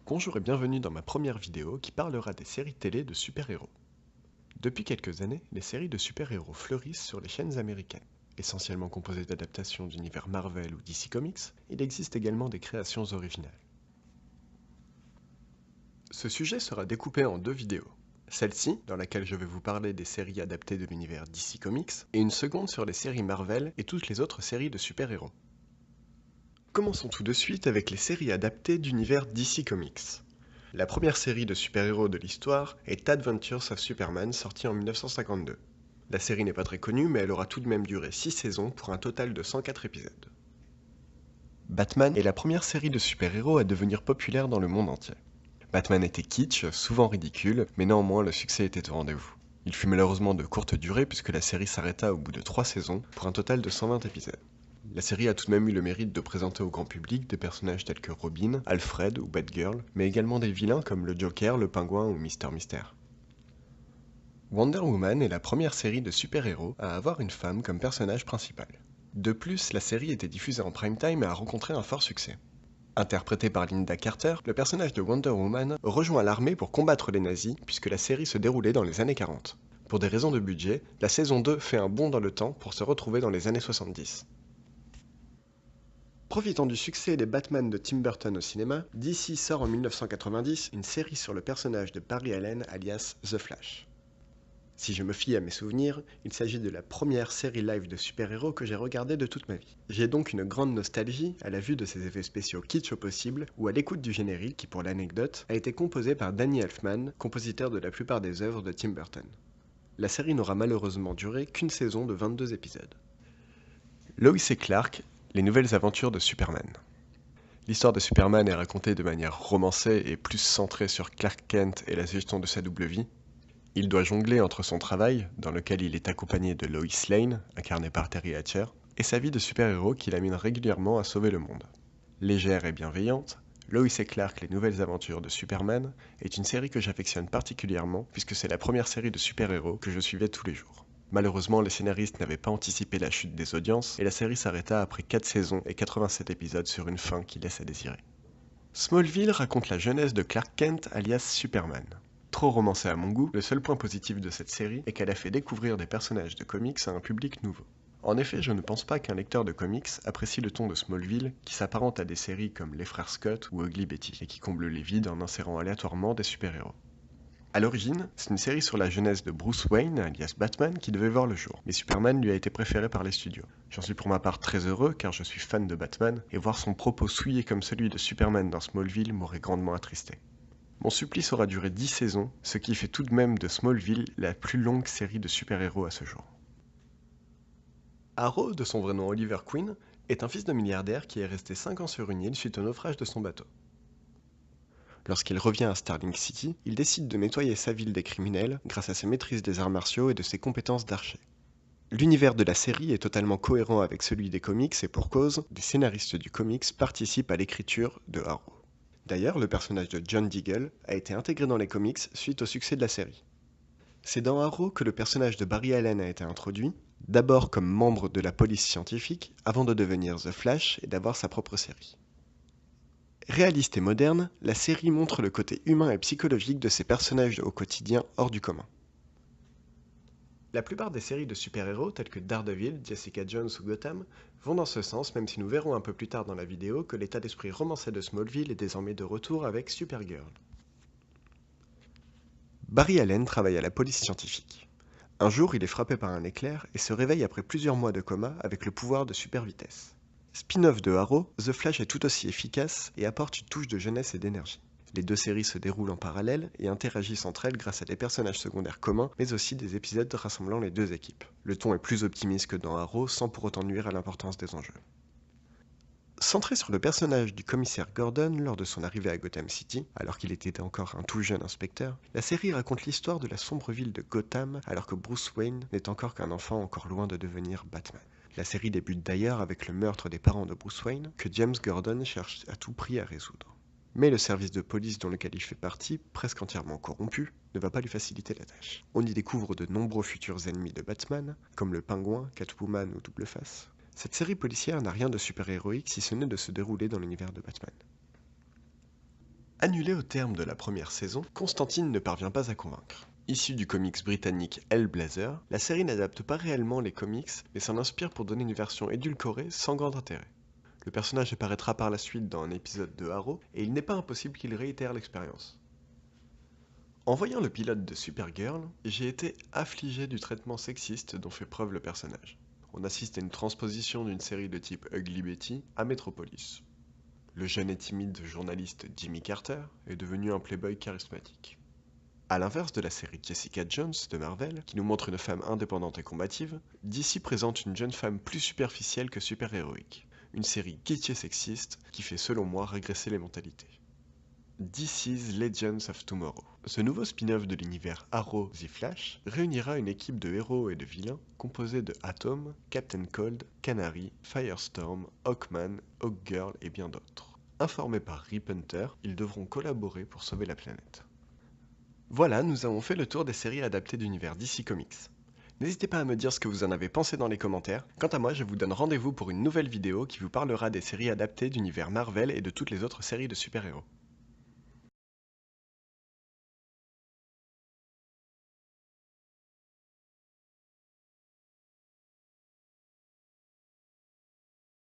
Bonjour et bienvenue dans ma première vidéo qui parlera des séries télé de super-héros. Depuis quelques années, les séries de super-héros fleurissent sur les chaînes américaines. Essentiellement composées d'adaptations d'univers Marvel ou DC Comics, il existe également des créations originales. Ce sujet sera découpé en deux vidéos. Celle-ci, dans laquelle je vais vous parler des séries adaptées de l'univers DC Comics, et une seconde sur les séries Marvel et toutes les autres séries de super-héros. Commençons tout de suite avec les séries adaptées d'univers DC Comics. La première série de super-héros de l'histoire est Adventures of Superman, sortie en 1952. La série n'est pas très connue, mais elle aura tout de même duré 6 saisons pour un total de 104 épisodes. Batman est la première série de super-héros à devenir populaire dans le monde entier. Batman était kitsch, souvent ridicule, mais néanmoins le succès était au rendez-vous. Il fut malheureusement de courte durée puisque la série s'arrêta au bout de 3 saisons pour un total de 120 épisodes. La série a tout de même eu le mérite de présenter au grand public des personnages tels que Robin, Alfred ou Batgirl, mais également des vilains comme le Joker, le Pingouin ou Mister Mystère. Wonder Woman est la première série de super-héros à avoir une femme comme personnage principal. De plus, la série était diffusée en prime time et a rencontré un fort succès. Interprété par Linda Carter, le personnage de Wonder Woman rejoint l'armée pour combattre les nazis puisque la série se déroulait dans les années 40. Pour des raisons de budget, la saison 2 fait un bond dans le temps pour se retrouver dans les années 70. Profitant du succès des Batman de Tim Burton au cinéma, DC sort en 1990 une série sur le personnage de Barry Allen alias The Flash. Si je me fie à mes souvenirs, il s'agit de la première série live de super-héros que j'ai regardée de toute ma vie. J'ai donc une grande nostalgie à la vue de ces effets spéciaux kitsch au possible ou à l'écoute du générique qui, pour l'anecdote, a été composé par Danny Elfman, compositeur de la plupart des œuvres de Tim Burton. La série n'aura malheureusement duré qu'une saison de 22 épisodes. Lois et Clark, les nouvelles aventures de Superman. L'histoire de Superman est racontée de manière romancée et plus centrée sur Clark Kent et la gestion de sa double vie. Il doit jongler entre son travail, dans lequel il est accompagné de Lois Lane, incarnée par Terry Hatcher, et sa vie de super-héros qui l'amène régulièrement à sauver le monde. Légère et bienveillante, Lois et Clark, les nouvelles aventures de Superman est une série que j'affectionne particulièrement puisque c'est la première série de super-héros que je suivais tous les jours. Malheureusement, les scénaristes n'avaient pas anticipé la chute des audiences et la série s'arrêta après 4 saisons et 87 épisodes sur une fin qui laisse à désirer. Smallville raconte la jeunesse de Clark Kent alias Superman. Trop romancée à mon goût, le seul point positif de cette série est qu'elle a fait découvrir des personnages de comics à un public nouveau. En effet, je ne pense pas qu'un lecteur de comics apprécie le ton de Smallville qui s'apparente à des séries comme Les Frères Scott ou Ugly Betty et qui comble les vides en insérant aléatoirement des super-héros. A l'origine, c'est une série sur la jeunesse de Bruce Wayne, alias Batman, qui devait voir le jour, mais Superman lui a été préféré par les studios. J'en suis pour ma part très heureux car je suis fan de Batman, et voir son propos souillé comme celui de Superman dans Smallville m'aurait grandement attristé. Mon supplice aura duré 10 saisons, ce qui fait tout de même de Smallville la plus longue série de super-héros à ce jour. Arrow, de son vrai nom Oliver Queen, est un fils de milliardaire qui est resté 5 ans sur une île suite au naufrage de son bateau. Lorsqu'il revient à Starling City, il décide de nettoyer sa ville des criminels grâce à sa maîtrise des arts martiaux et de ses compétences d'archer. L'univers de la série est totalement cohérent avec celui des comics et pour cause, des scénaristes du comics participent à l'écriture de Arrow. D'ailleurs, le personnage de John Diggle a été intégré dans les comics suite au succès de la série. C'est dans Arrow que le personnage de Barry Allen a été introduit, d'abord comme membre de la police scientifique, avant de devenir The Flash et d'avoir sa propre série. Réaliste et moderne, la série montre le côté humain et psychologique de ces personnages au quotidien hors du commun. La plupart des séries de super-héros telles que Daredevil, Jessica Jones ou Gotham vont dans ce sens, même si nous verrons un peu plus tard dans la vidéo que l'état d'esprit romancé de Smallville est désormais de retour avec Supergirl. Barry Allen travaille à la police scientifique. Un jour, il est frappé par un éclair et se réveille après plusieurs mois de coma avec le pouvoir de super vitesse. Spin-off de Arrow, The Flash est tout aussi efficace et apporte une touche de jeunesse et d'énergie. Les deux séries se déroulent en parallèle et interagissent entre elles grâce à des personnages secondaires communs, mais aussi des épisodes rassemblant les deux équipes. Le ton est plus optimiste que dans Arrow, sans pour autant nuire à l'importance des enjeux. Centré sur le personnage du commissaire Gordon lors de son arrivée à Gotham City, alors qu'il était encore un tout jeune inspecteur, la série raconte l'histoire de la sombre ville de Gotham alors que Bruce Wayne n'est encore qu'un enfant encore loin de devenir Batman. La série débute d'ailleurs avec le meurtre des parents de Bruce Wayne, que James Gordon cherche à tout prix à résoudre. Mais le service de police dont lequel il fait partie, presque entièrement corrompu, ne va pas lui faciliter la tâche. On y découvre de nombreux futurs ennemis de Batman, comme le Pingouin, Catwoman ou Double Face. Cette série policière n'a rien de super-héroïque si ce n'est de se dérouler dans l'univers de Batman. Annulée au terme de la première saison, Constantine ne parvient pas à convaincre. Issue du comics britannique Hellblazer, la série n'adapte pas réellement les comics, mais s'en inspire pour donner une version édulcorée sans grand intérêt. Le personnage apparaîtra par la suite dans un épisode de Arrow, et il n'est pas impossible qu'il réitère l'expérience. En voyant le pilote de Supergirl, j'ai été affligé du traitement sexiste dont fait preuve le personnage. On assiste à une transposition d'une série de type Ugly Betty à Metropolis. Le jeune et timide journaliste Jimmy Carter est devenu un playboy charismatique. A l'inverse de la série Jessica Jones de Marvel, qui nous montre une femme indépendante et combative, DC présente une jeune femme plus superficielle que super-héroïque. Une série kitsch et sexiste qui fait selon moi régresser les mentalités. DC's Legends of Tomorrow. Ce nouveau spin-off de l'univers Arrow The Flash réunira une équipe de héros et de vilains composée de Atom, Captain Cold, Canary, Firestorm, Hawkman, Hawkgirl et bien d'autres. Informés par Rip Hunter, ils devront collaborer pour sauver la planète. Voilà, nous avons fait le tour des séries adaptées d'univers DC Comics. N'hésitez pas à me dire ce que vous en avez pensé dans les commentaires. Quant à moi, je vous donne rendez-vous pour une nouvelle vidéo qui vous parlera des séries adaptées d'univers Marvel et de toutes les autres séries de super-héros.